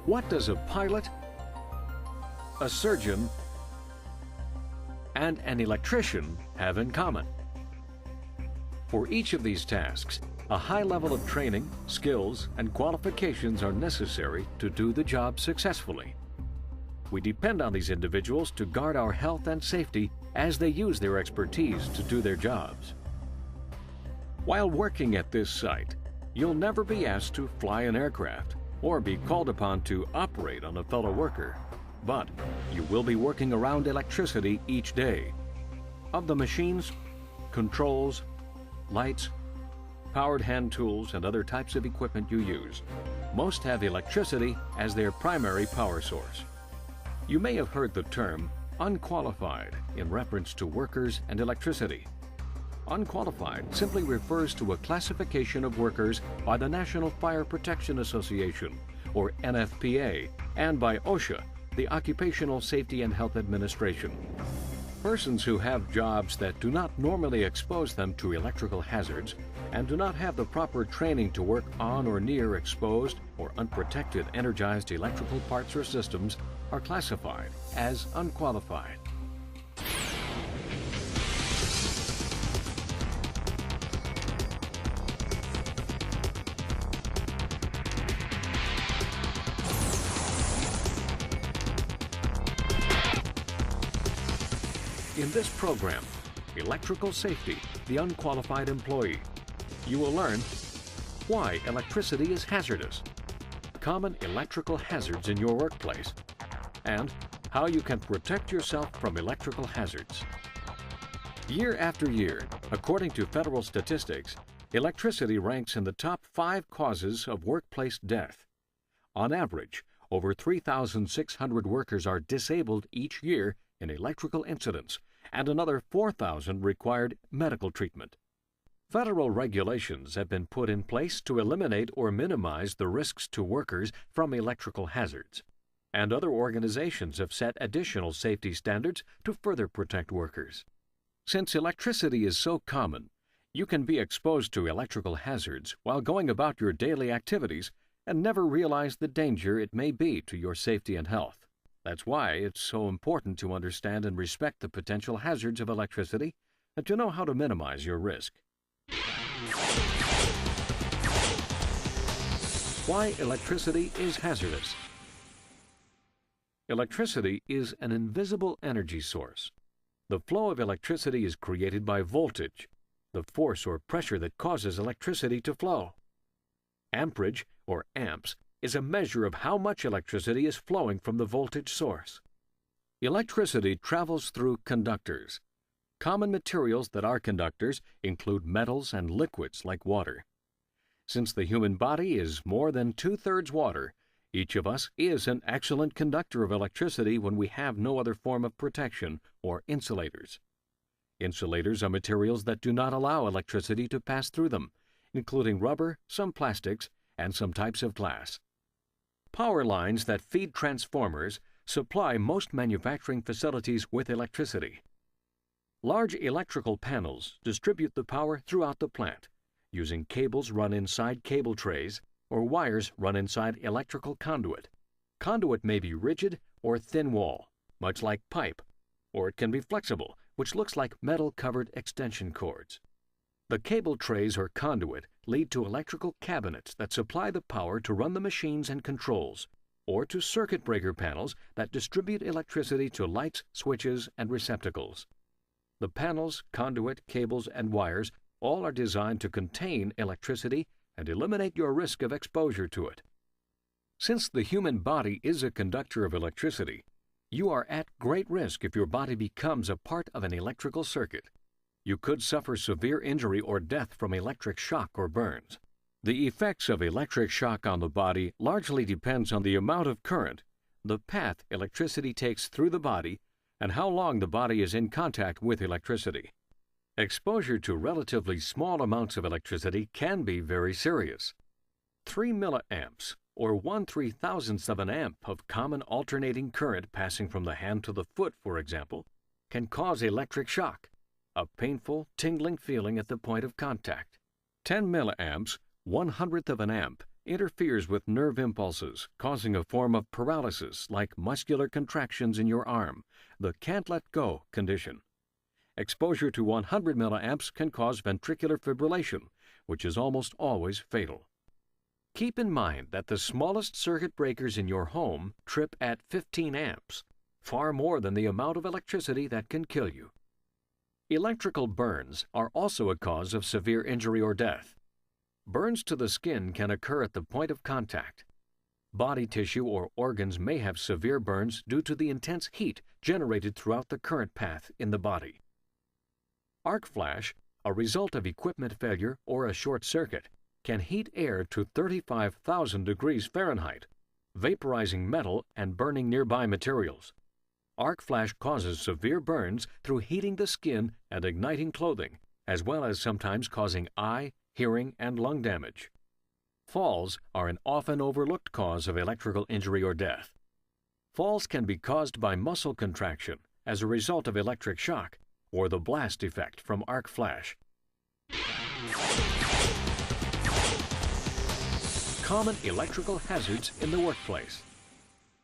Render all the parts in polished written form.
What does a pilot, a surgeon, and an electrician have in common? For each of these tasks, a high level of training, skills, and qualifications are necessary to do the job successfully. We depend on these individuals to guard our health and safety as they use their expertise to do their jobs. While working at this site, you'll never be asked to fly an aircraft or be called upon to operate on a fellow worker, but you will be working around electricity each day. Of the machines, controls, lights, powered hand tools, and other types of equipment you use, most have electricity as their primary power source. You may have heard the term unqualified in reference to workers and electricity. Unqualified simply refers to a classification of workers by the National Fire Protection Association, or NFPA, and by OSHA, the Occupational Safety and Health Administration. Persons who have jobs that do not normally expose them to electrical hazards and do not have the proper training to work on or near exposed or unprotected energized electrical parts or systems are classified as unqualified. In this program, Electrical Safety, the Unqualified Employee, you will learn why electricity is hazardous, common electrical hazards in your workplace, and how you can protect yourself from electrical hazards. Year after year, according to federal statistics, electricity ranks in the top 5 causes of workplace death. On average, over 3,600 workers are disabled each year in electrical incidents, and another 4,000 required medical treatment. Federal regulations have been put in place to eliminate or minimize the risks to workers from electrical hazards, and other organizations have set additional safety standards to further protect workers. Since electricity is so common, you can be exposed to electrical hazards while going about your daily activities and never realize the danger it may be to your safety and health. That's why it's so important to understand and respect the potential hazards of electricity and to know how to minimize your risk. Why electricity is hazardous. Electricity is an invisible energy source. The flow of electricity is created by voltage, the force or pressure that causes electricity to flow. Amperage, or amps, is a measure of how much electricity is flowing from the voltage source. Electricity travels through conductors. Common materials that are conductors include metals and liquids like water. Since the human body is more than 2/3 water, each of us is an excellent conductor of electricity when we have no other form of protection or insulators. Insulators are materials that do not allow electricity to pass through them, including rubber, some plastics, and some types of glass. Power lines that feed transformers supply most manufacturing facilities with electricity. Large electrical panels distribute the power throughout the plant, using cables run inside cable trays or wires run inside electrical conduit. Conduit may be rigid or thin wall, much like pipe, or it can be flexible, which looks like metal-covered extension cords. The cable trays or conduit lead to electrical cabinets that supply the power to run the machines and controls, or to circuit breaker panels that distribute electricity to lights, switches, and receptacles. The panels, conduit, cables, and wires all are designed to contain electricity and eliminate your risk of exposure to it. Since the human body is a conductor of electricity, you are at great risk if your body becomes a part of an electrical circuit. You could suffer severe injury or death from electric shock or burns. The effects of electric shock on the body largely depends on the amount of current, the path electricity takes through the body, and how long the body is in contact with electricity. Exposure to relatively small amounts of electricity can be very serious. 3 milliamps, or 1/3000th of an amp of common alternating current passing from the hand to the foot, for example, can cause electric shock, a painful, tingling feeling at the point of contact. 10 milliamps, 1/100th of an amp, interferes with nerve impulses, causing a form of paralysis like muscular contractions in your arm, the can't let go condition. Exposure to 100 milliamps can cause ventricular fibrillation, which is almost always fatal. Keep in mind that the smallest circuit breakers in your home trip at 15 amps, far more than the amount of electricity that can kill you. Electrical burns are also a cause of severe injury or death. Burns to the skin can occur at the point of contact. Body tissue or organs may have severe burns due to the intense heat generated throughout the current path in the body. Arc flash, a result of equipment failure or a short circuit, can heat air to 35,000 degrees Fahrenheit, vaporizing metal and burning nearby materials. Arc flash causes severe burns through heating the skin and igniting clothing, as well as sometimes causing eye, hearing, and lung damage. Falls are an often overlooked cause of electrical injury or death. Falls can be caused by muscle contraction as a result of electric shock or the blast effect from arc flash. Common electrical hazards in the workplace.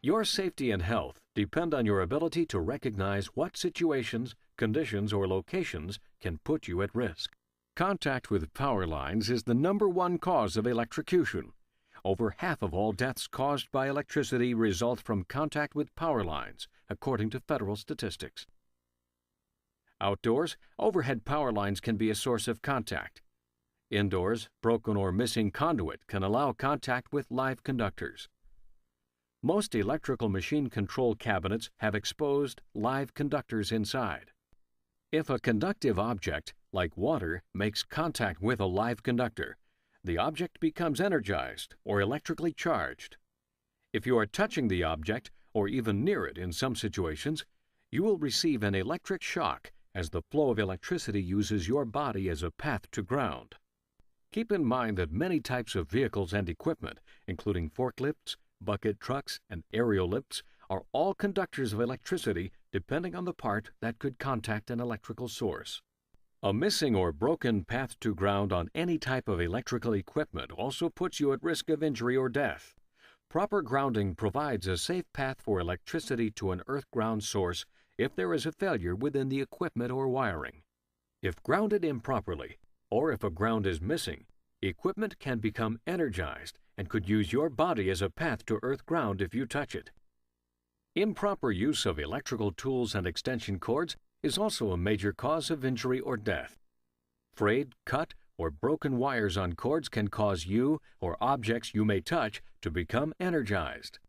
Your safety and health depend on your ability to recognize what situations, conditions, or locations can put you at risk. Contact with power lines is the #1 cause of electrocution. Over half of all deaths caused by electricity result from contact with power lines, according to federal statistics. Outdoors, overhead power lines can be a source of contact. Indoors, broken or missing conduit can allow contact with live conductors. Most electrical machine control cabinets have exposed live conductors inside. If a conductive object, like water, makes contact with a live conductor, the object becomes energized or electrically charged. If you are touching the object, or even near it in some situations, you will receive an electric shock as the flow of electricity uses your body as a path to ground. Keep in mind that many types of vehicles and equipment, including forklifts, bucket trucks, and aerial lifts, are all conductors of electricity depending on the part that could contact an electrical source. A missing or broken path to ground on any type of electrical equipment also puts you at risk of injury or death. Proper grounding provides a safe path for electricity to an earth-ground source if there is a failure within the equipment or wiring. If grounded improperly, or if a ground is missing, equipment can become energized and could use your body as a path to earth ground if you touch it. Improper use of electrical tools and extension cords is also a major cause of injury or death. Frayed, cut, or broken wires on cords can cause you or objects you may touch to become energized.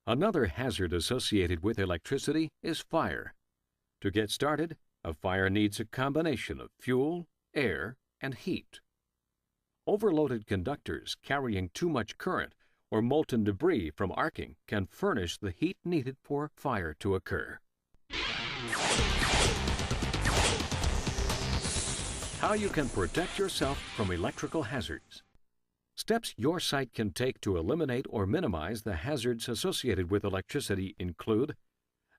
Another hazard associated with electricity is fire. To get started, a fire needs a combination of fuel, air, and heat. Overloaded conductors carrying too much current or molten debris from arcing can furnish the heat needed for fire to occur. How you can protect yourself from electrical hazards. Steps your site can take to eliminate or minimize the hazards associated with electricity include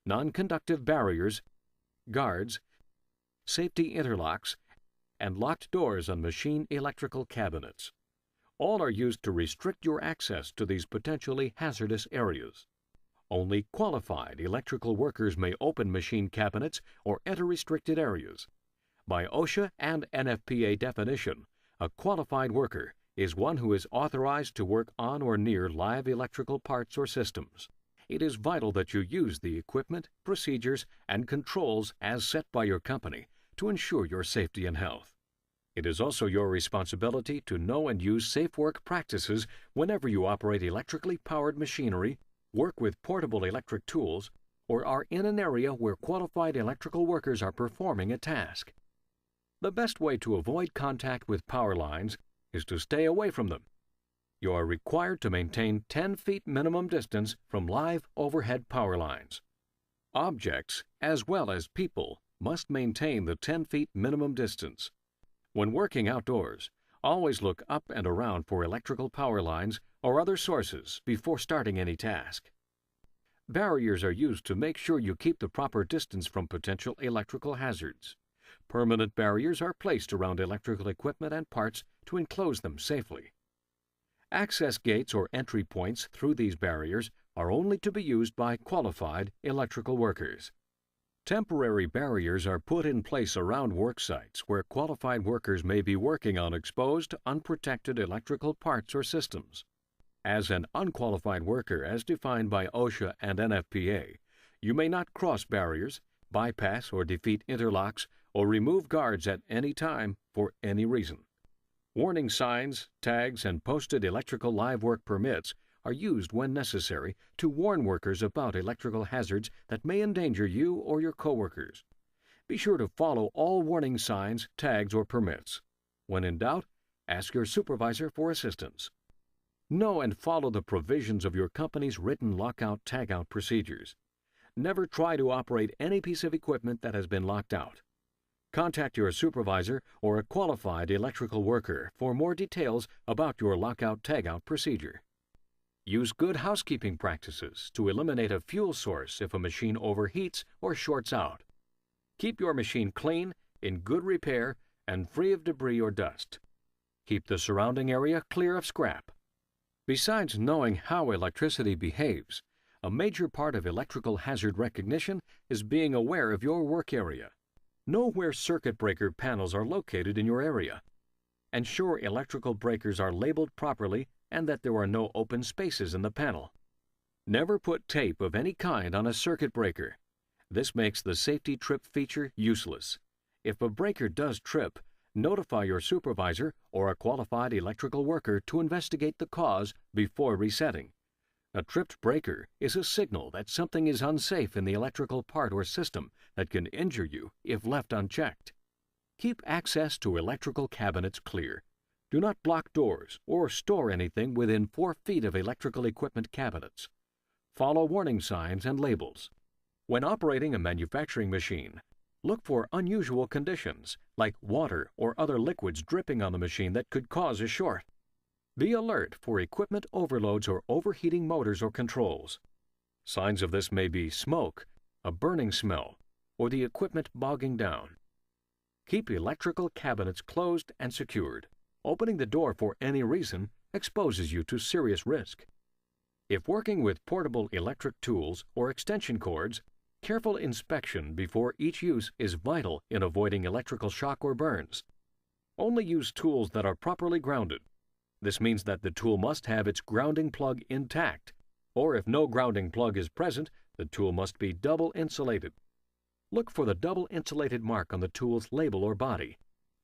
non-conductive barriers, guards, safety interlocks, and locked doors on machine electrical cabinets. All are used to restrict your access to these potentially hazardous areas. Only qualified electrical workers may open machine cabinets or enter restricted areas. By OSHA and NFPA definition, a qualified worker is one who is authorized to work on or near live electrical parts or systems. It is vital that you use the equipment, procedures, and controls as set by your company to ensure your safety and health. It is also your responsibility to know and use safe work practices whenever you operate electrically powered machinery, work with portable electric tools, or are in an area where qualified electrical workers are performing a task. The best way to avoid contact with power lines is to stay away from them. You are required to maintain 10 feet minimum distance from live overhead power lines. Objects, as well as people, must maintain the 10 feet minimum distance. When working outdoors, always look up and around for electrical power lines or other sources before starting any task. Barriers are used to make sure you keep the proper distance from potential electrical hazards. Permanent barriers are placed around electrical equipment and parts to enclose them safely. Access gates or entry points through these barriers are only to be used by qualified electrical workers. Temporary barriers are put in place around work sites where qualified workers may be working on exposed, unprotected electrical parts or systems. As an unqualified worker as defined by OSHA and NFPA, you may not cross barriers, bypass or defeat interlocks, or remove guards at any time for any reason. Warning signs, tags, and posted electrical live work permits are used when necessary to warn workers about electrical hazards that may endanger you or your coworkers. Be sure to follow all warning signs, tags, or permits. When in doubt, ask your supervisor for assistance. Know and follow the provisions of your company's written lockout-tagout procedures. Never try to operate any piece of equipment that has been locked out. Contact your supervisor or a qualified electrical worker for more details about your lockout-tagout procedure. Use good housekeeping practices to eliminate a fuel source if a machine overheats or shorts out. Keep your machine clean, in good repair, and free of debris or dust. Keep the surrounding area clear of scrap. Besides knowing how electricity behaves, a major part of electrical hazard recognition is being aware of your work area. Know where circuit breaker panels are located in your area. Ensure electrical breakers are labeled properly and that there are no open spaces in the panel. Never put tape of any kind on a circuit breaker. This makes the safety trip feature useless. If a breaker does trip, notify your supervisor or a qualified electrical worker to investigate the cause before resetting. A tripped breaker is a signal that something is unsafe in the electrical part or system that can injure you if left unchecked. Keep access to electrical cabinets clear. Do not block doors or store anything within 4 feet of electrical equipment cabinets. Follow warning signs and labels. When operating a manufacturing machine, look for unusual conditions like water or other liquids dripping on the machine that could cause a short. Be alert for equipment overloads or overheating motors or controls. Signs of this may be smoke, a burning smell, or the equipment bogging down. Keep electrical cabinets closed and secured. Opening the door for any reason exposes you to serious risk. If working with portable electric tools or extension cords, careful inspection before each use is vital in avoiding electrical shock or burns. Only use tools that are properly grounded. This means that the tool must have its grounding plug intact, or if no grounding plug is present, the tool must be double insulated. Look for the double insulated mark on the tool's label or body.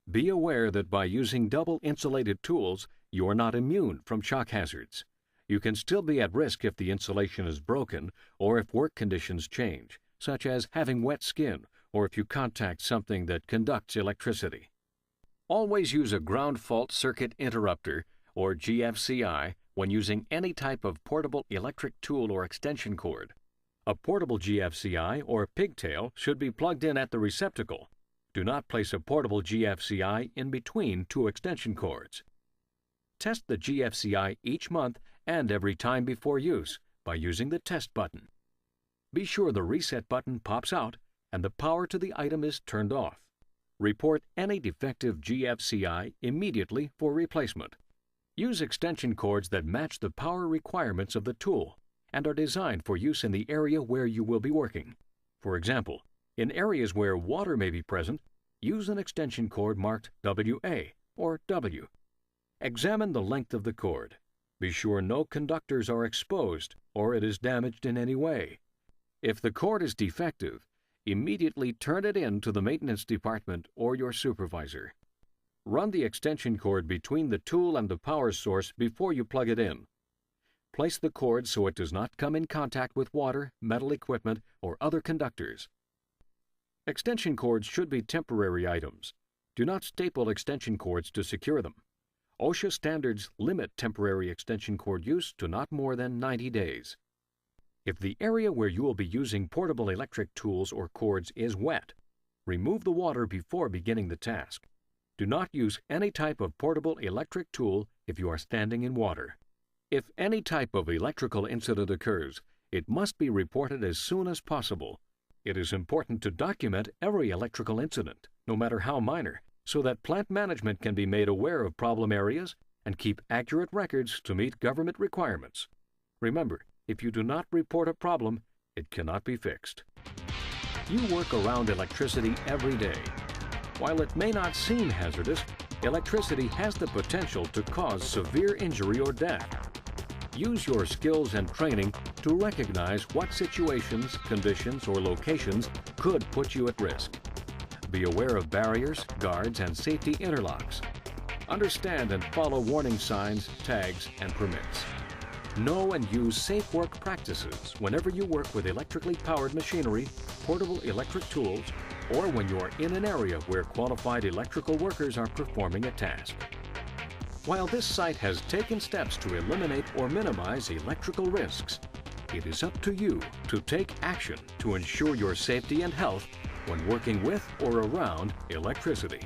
Be aware that by using double insulated tools, you are not immune from shock hazards. You can still be at risk if the insulation is broken or if work conditions change, such as having wet skin or if you contact something that conducts electricity. Always use a ground fault circuit interrupter or GFCI when using any type of portable electric tool or extension cord. A portable GFCI or pigtail should be plugged in at the receptacle. Do not place a portable GFCI in between 2 extension cords. Test the GFCI each month and every time before use by using the test button. Be sure the reset button pops out and the power to the item is turned off. Report any defective GFCI immediately for replacement. Use extension cords that match the power requirements of the tool and are designed for use in the area where you will be working. For example, in areas where water may be present, use an extension cord marked WA or W. Examine the length of the cord. Be sure no conductors are exposed or it is damaged in any way. If the cord is defective, immediately turn it in to the maintenance department or your supervisor. Run the extension cord between the tool and the power source before you plug it in. Place the cord so it does not come in contact with water, metal equipment, or other conductors. Extension cords should be temporary items. Do not staple extension cords to secure them. OSHA standards limit temporary extension cord use to not more than 90 days. If the area where you will be using portable electric tools or cords is wet, remove the water before beginning the task. Do not use any type of portable electric tool if you are standing in water. If any type of electrical incident occurs, it must be reported as soon as possible. It is important to document every electrical incident, no matter how minor, so that plant management can be made aware of problem areas and keep accurate records to meet government requirements. Remember, if you do not report a problem, it cannot be fixed. You work around electricity every day. While it may not seem hazardous, electricity has the potential to cause severe injury or death. Use your skills and training to recognize what situations, conditions, or locations could put you at risk. Be aware of barriers, guards, and safety interlocks. Understand and follow warning signs, tags, and permits. Know and use safe work practices whenever you work with electrically powered machinery, portable electric tools, or when you are in an area where qualified electrical workers are performing a task. While this site has taken steps to eliminate or minimize electrical risks, it is up to you to take action to ensure your safety and health when working with or around electricity.